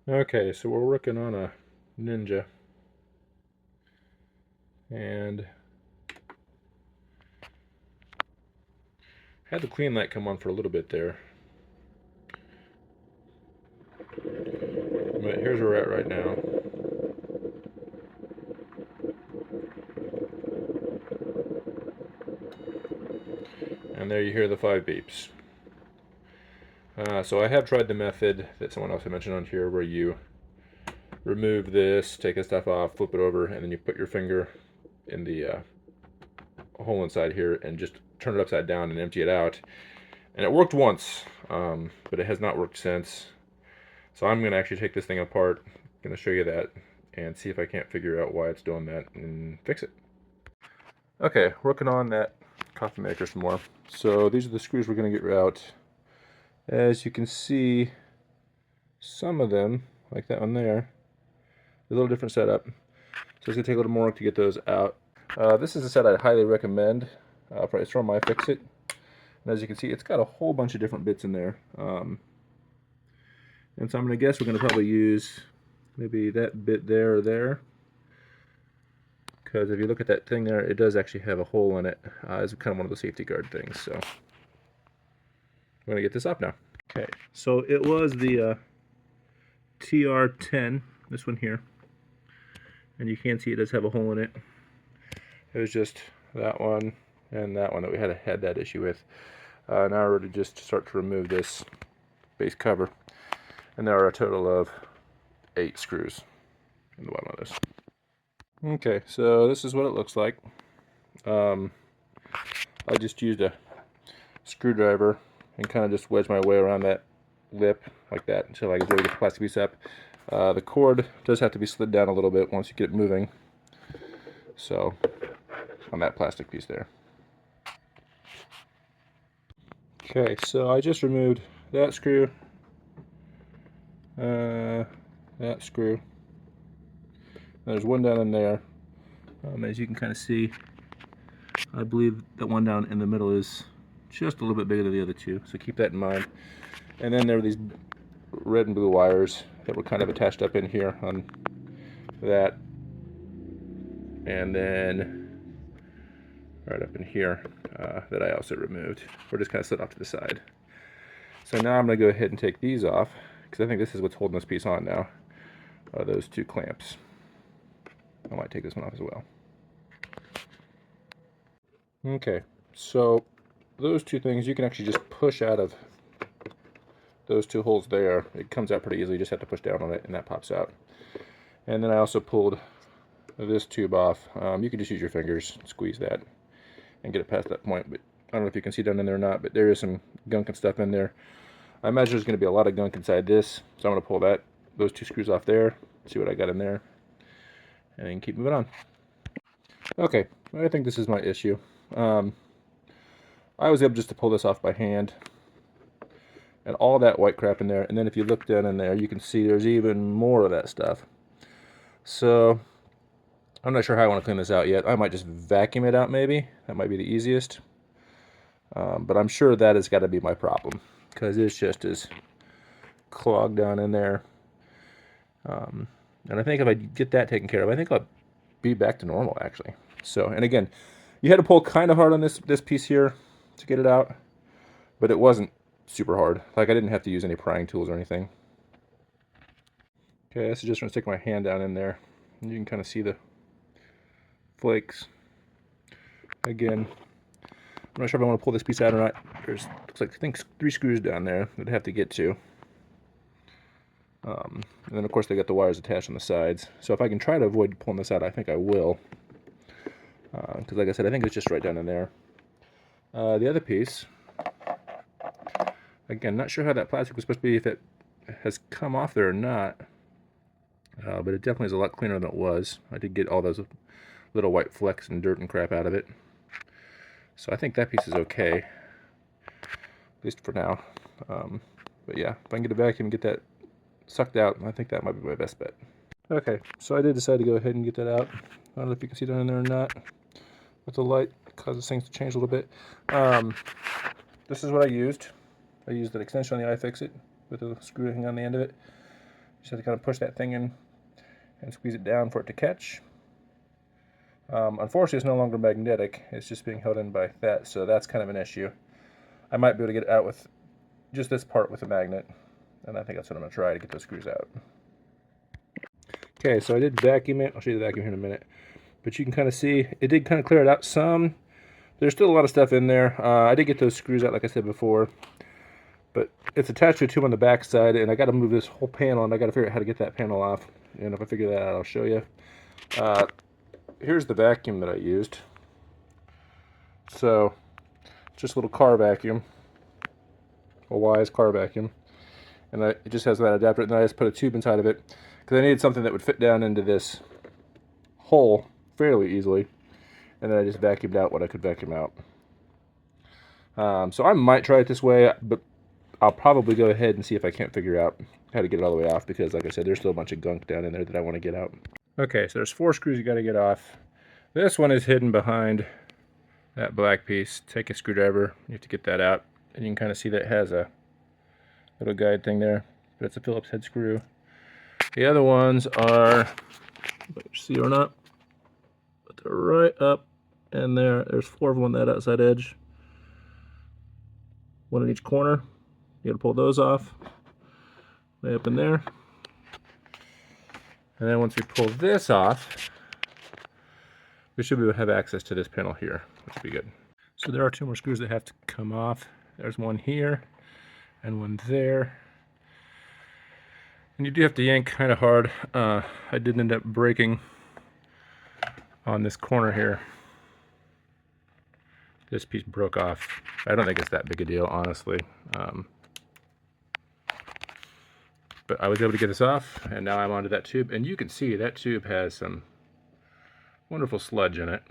Okay, so we're working on a Ninja, and had the clean light come on for a little bit there. But here's where we're at right now. And there you hear the 5 beeps. So I have tried the method that someone else had mentioned on here where you remove this, take the stuff off, flip it over, and then you put your finger in the hole inside here and just turn it upside down and empty it out. And it worked once, but it has not worked since. So I'm going to actually take this thing apart, going to show you that, and see if I can't figure out why it's doing that and fix it. Okay, working on that coffee maker some more. So these are the screws we're going to get out. As you can see, some of them, like that one there, a little different setup. So it's going to take a little more work to get those out. This is a set I'd highly recommend. It's from ifixit. And as you can see, it's got a whole bunch of different bits in there. And so I'm going to guess we're going to probably use maybe that bit there or there. Because if you look at that thing there, it does actually have a hole in it. It's kind of one of the safety guard things. So I'm going to get this up now. Okay, so it was the TR10, this one here. And you can see it does have a hole in it. It was just that one and that one that we had that issue with. Now we're ready to just start to remove this base cover. And there are a total of 8 screws in the bottom of this. Okay, so this is what it looks like. I just used a screwdriver and kind of just wedged my way around that lip like that until I could really get the plastic piece up. The cord does have to be slid down a little bit once you get it moving. So, on that plastic piece there. Okay, so I just removed that screw, that screw. There's one down in there. As you can kind of see, I believe that one down in the middle is just a little bit bigger than the other two, so keep that in mind. And then there were these red and blue wires that were kind of attached up in here on that, and then right up in here that I also removed. We're just kind of slid off to the side. So now I'm going to go ahead and take these off, because I think this is what's holding this piece on now, those 2 clamps. I might take this one off as well. Okay, so those 2 things you can actually just push out of those 2 holes there. It comes out pretty easily, you just have to push down on it and that pops out. And then I also pulled this tube off. You can just use your fingers, squeeze that, and get it past that point. But I don't know if you can see down in there or not, but there is some gunk and stuff in there. I imagine there's going to be a lot of gunk inside this, so I'm going to pull those 2 screws off there, see what I got in there, and then keep moving on. Okay, I think this is my issue. I was able just to pull this off by hand, and all that white crap in there, and then if you look down in there, you can see there's even more of that stuff. So I'm not sure how I want to clean this out yet. I might just vacuum it out maybe. That might be the easiest. But I'm sure that has got to be my problem, because it's just as clogged down in there. And I think if I get that taken care of, I think I'll be back to normal actually. So, and again, you had to pull kind of hard on this piece here to get it out, but it wasn't super hard. Like, I didn't have to use any prying tools or anything. Okay, this is just going to stick my hand down in there, and you can kind of see the flakes. Again, I'm not sure if I want to pull this piece out or not. There's, looks like, I think 3 screws down there that I have to get to. And then, of course, they got the wires attached on the sides. So if I can try to avoid pulling this out, I think I will. Because, like I said, I think it's just right down in there. The other piece, again, not sure how that plastic was supposed to be, if it has come off there or not. But it definitely is a lot cleaner than it was. I did get all those little white flecks and dirt and crap out of it. So I think that piece is okay, at least for now. But yeah, if I can get a vacuum and get that sucked out, I think that might be my best bet. Okay, so I did decide to go ahead and get that out. I don't know if you can see down in there or not. With the light, it causes things to change a little bit. This is what I used. I used an extension on the ifixit with a screw hanging on the end of it. Just have to kind of push that thing in and squeeze it down for it to catch. Unfortunately, it's no longer magnetic. It's just being held in by that, so that's kind of an issue. I might be able to get it out with just this part with a magnet, and I think that's what I'm going to try to get those screws out. Okay, so I did vacuum it. I'll show you the vacuum here in a minute. But you can kind of see, it did kind of clear it out some. There's still a lot of stuff in there. I did get those screws out, like I said before. But it's attached to a tube on the back side, and I got to move this whole panel, and I got to figure out how to get that panel off. And if I figure that out, I'll show you. Here's the vacuum that I used. So, just a little car vacuum. A Wise car vacuum. And it just has that adapter, and then I just put a tube inside of it, because I needed something that would fit down into this hole fairly easily. And then I just vacuumed out what I could vacuum out. So I might try it this way, but I'll probably go ahead and see if I can't figure out how to get it all the way off, because like I said, there's still a bunch of gunk down in there that I want to get out. Okay, so there's 4 screws you got to get off. This one is hidden behind that black piece. Take a screwdriver, you have to get that out, and you can kind of see that it has a little guide thing there, but it's a Phillips head screw. The other ones are, whether you see or not, but they're right up in there. There's 4 of them on that outside edge. 1 in each corner. You gotta pull those off. Way up in there. And then once we pull this off, we should be able to have access to this panel here, which would be good. So there are 2 more screws that have to come off. There's one here and one there. And you do have to yank kind of hard. I did end up breaking on this corner here. This piece broke off. I don't think it's that big a deal, honestly. But I was able to get this off, and now I'm onto that tube. And you can see that tube has some wonderful sludge in it.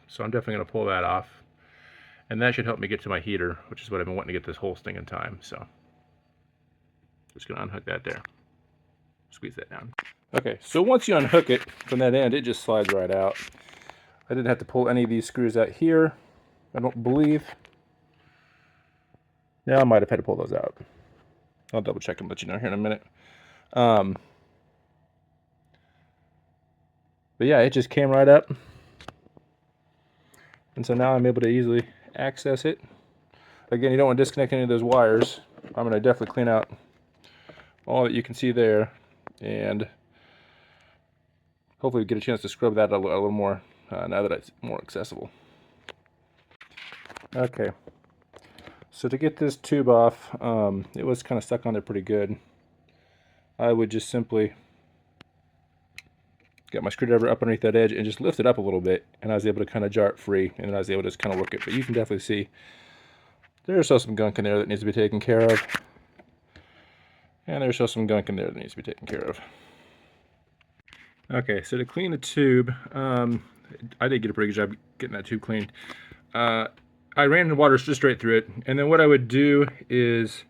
So I'm definitely going to pull that off. And that should help me get to my heater, which is what I've been wanting to get this whole thing in time. So just going to unhook that there. Squeeze that down. Okay, so once you unhook it from that end, it just slides right out. I didn't have to pull any of these screws out here, I don't believe. Yeah, I might have had to pull those out. I'll double check and let you know here in a minute. But yeah, it just came right up. And so now I'm able to easily access it. Again, you don't want to disconnect any of those wires. I'm going to definitely clean out all that you can see there, and hopefully get a chance to scrub that a little more now that it's more accessible. Okay, so to get this tube off, it was kind of stuck on there pretty good. I would just simply get my screwdriver up underneath that edge and just lift it up a little bit, and I was able to kind of jar it free, and then I was able to just kind of work it. But you can definitely see there's still some gunk in there that needs to be taken care of. And there's still some gunk in there that needs to be taken care of. Okay, so to clean the tube, I did get a pretty good job getting that tube cleaned. I ran the water just straight through it, and then what I would do is,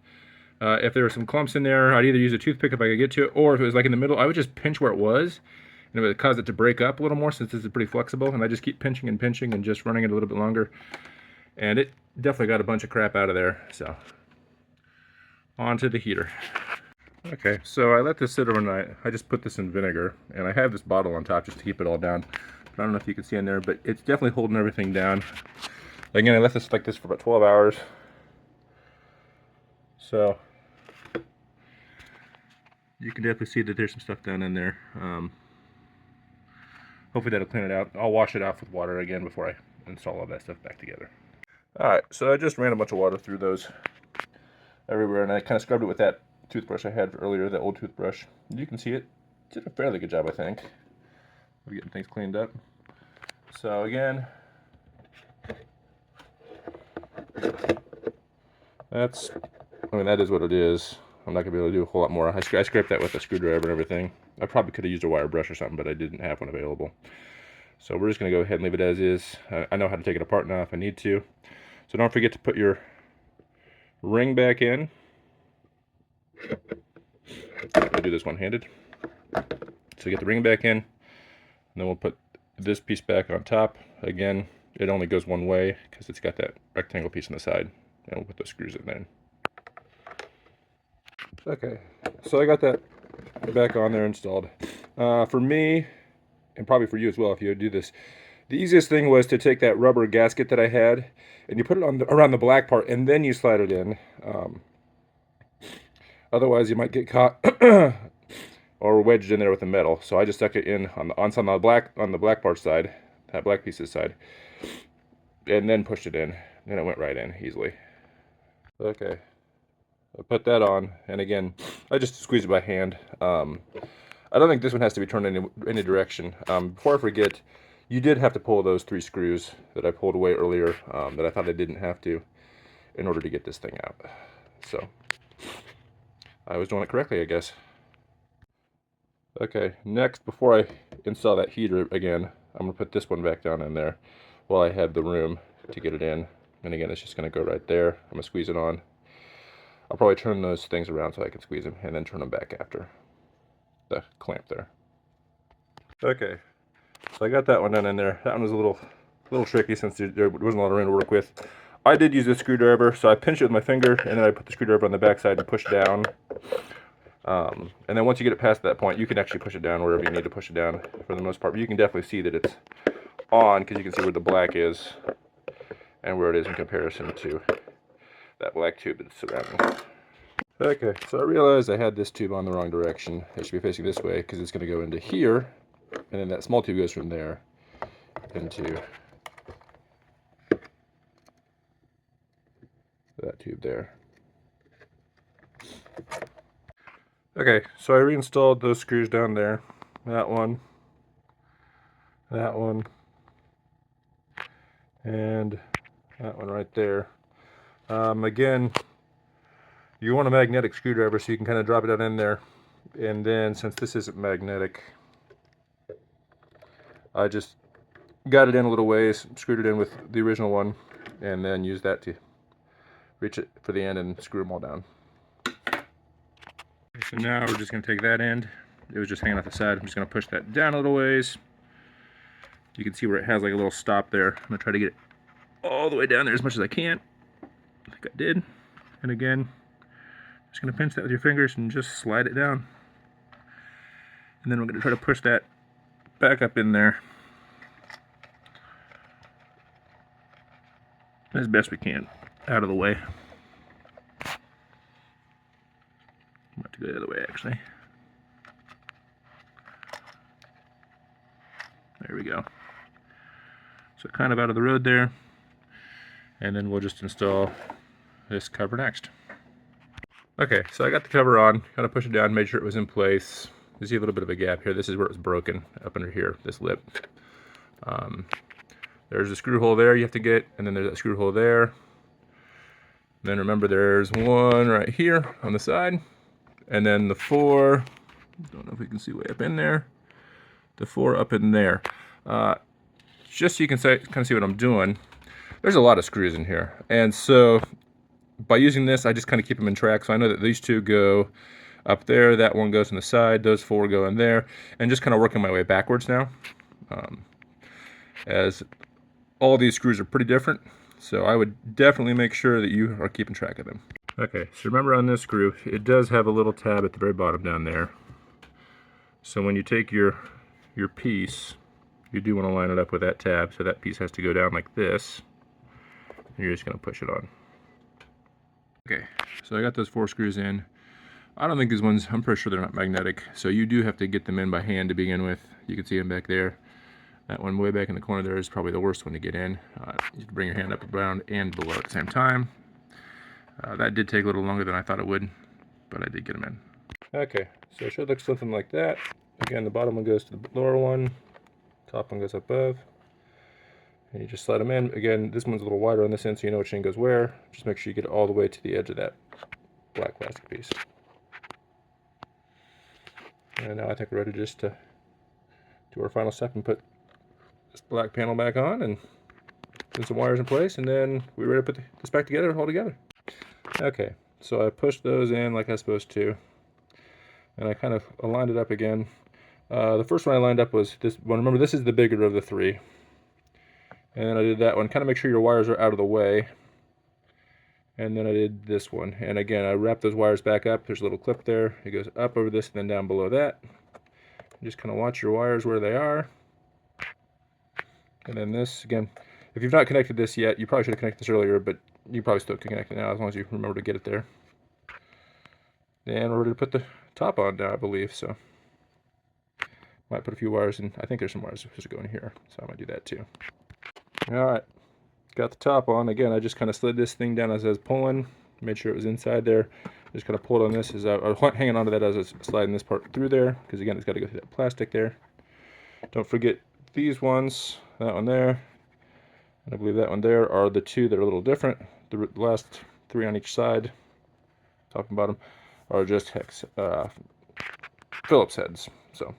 if there were some clumps in there, I'd either use a toothpick if I could get to it, or if it was like in the middle, I would just pinch where it was, and it would cause it to break up a little more since this is pretty flexible, and I just keep pinching and pinching and just running it a little bit longer. And it definitely got a bunch of crap out of there, so onto the heater. Okay, so I let this sit overnight. I just put this in vinegar, and I have this bottle on top just to keep it all down. But I don't know if you can see in there, but it's definitely holding everything down. Again, I left this like this for about 12 hours. So you can definitely see that there's some stuff down in there. Hopefully that'll clean it out. I'll wash it off with water again before I install all that stuff back together. Alright, so I just ran a bunch of water through those everywhere, and I kind of scrubbed it with that toothbrush I had earlier, that old toothbrush. You can see it did a fairly good job, I think, of getting things cleaned up. So again, that is what it is. I'm not going to be able to do a whole lot more. I scraped that with a screwdriver and everything. I probably could have used a wire brush or something, but I didn't have one available. So we're just going to go ahead and leave it as is. I know how to take it apart now if I need to. So don't forget to put your ring back in. I'll do this one-handed. So get the ring back in, and then we'll put this piece back on top. Again, it only goes one way because it's got that rectangle piece on the side, and we'll put those screws in there. Okay, so I got that back on there installed. For me, and probably for you as well if you do this, the easiest thing was to take that rubber gasket that I had and you put it on around the black part and then you slide it in. Otherwise you might get caught or wedged in there with the metal. So I just stuck it in on the black part side, that black piece's side, and then pushed it in. And it went right in easily. Okay, I put that on, and again, I just squeeze it by hand. I don't think this one has to be turned in any direction. Before I forget, you did have to pull those 3 screws that I pulled away earlier that I thought I didn't have to in order to get this thing out. So I was doing it correctly, I guess. Okay, next, before I install that heater again, I'm going to put this one back down in there while I have the room to get it in. And again, it's just going to go right there. I'm going to squeeze it on. I'll probably turn those things around so I can squeeze them and then turn them back after the clamp there. Okay, so I got that one done in there. That one was a little tricky since there wasn't a lot of room to work with. I did use a screwdriver, so I pinched it with my finger and then I put the screwdriver on the back side and push down. And then once you get it past that point, you can actually push it down wherever you need to push it down for the most part. But you can definitely see that it's on because you can see where the black is and where it is in comparison to that black tube that's surrounding. Okay, so I realized I had this tube on the wrong direction. It should be facing this way because it's going to go into here, and then that small tube goes from there into that tube there. Okay, so I reinstalled those screws down there. That one, and that one right there. Again, you want a magnetic screwdriver so you can kind of drop it down in there. And then since this isn't magnetic, I just got it in a little ways, screwed it in with the original one, and then used that to reach it for the end and screw them all down. So now we're just going to take that end. It was just hanging off the side. I'm just going to push that down a little ways. You can see where it has like a little stop there. I'm going to try to get it all the way down there as much as I can. I think I did. And again, just going to pinch that with your fingers and just slide it down. And then we're going to try to push that back up in there as best we can, out of the way. I'm about to go the other way, actually. There we go. So kind of out of the road there. And then we'll just install this cover next. Okay, so I got the cover on, kind of push it down, made sure it was in place. You see a little bit of a gap here. This is where it was broken, up under here, this lip. There's a screw hole there you have to get, and then there's that screw hole there. And then remember there's one right here on the side. And then the 4, don't know if we can see way up in there. The 4 up in there. Just so you can kind of see what I'm doing, there's a lot of screws in here. And so by using this, I just kind of keep them in track. So I know that these 2 go up there, that one goes on the side, those 4 go in there, and just kind of working my way backwards now. As all these screws are pretty different, so I would definitely make sure that you are keeping track of them. Okay, so remember on this screw, it does have a little tab at the very bottom down there. So when you take your piece, you do want to line it up with that tab, so that piece has to go down like this, and you're just going to push it on. Okay, so I got those 4 screws in. I don't think these ones, I'm pretty sure they're not magnetic, so you do have to get them in by hand to begin with. You can see them back there. That one way back in the corner there is probably the worst one to get in. You can bring your hand up, around, and below at the same time. That did take a little longer than I thought it would, but I did get them in. Okay, so it should look something like that. Again, the bottom one goes to the lower one, top one goes above, and you just slide them in. Again, this one's a little wider on this end, so you know which end goes where. Just make sure you get it all the way to the edge of that black plastic piece. And now I think we're ready just to do our final step and put this black panel back on and put some wires in place, and then we're ready to put this back together all together. Okay, so I pushed those in like I was supposed to, and I kind of aligned it up again. The first one I lined up was this one. Remember, this is the bigger of the 3. And then I did that one. Kind of make sure your wires are out of the way. And then I did this one. And again, I wrap those wires back up. There's a little clip there. It goes up over this and then down below that. Just kind of watch your wires where they are. And then this, again, if you've not connected this yet, you probably should have connected this earlier, but you probably still can connect it now as long as you remember to get it there. And we're ready to put the top on now, I believe, so. Might put a few wires in. I think there's some wires supposed to go in here, so I might do that too. Alright, got the top on. Again, I just kind of slid this thing down as I was pulling, made sure it was inside there. Just kind of pulled on this as I was hanging onto that as I was sliding this part through there, because again, it's got to go through that plastic there. Don't forget these ones, that one there, and I believe that one there are the two that are a little different. The last three on each side, top and bottom, are just Phillips heads. So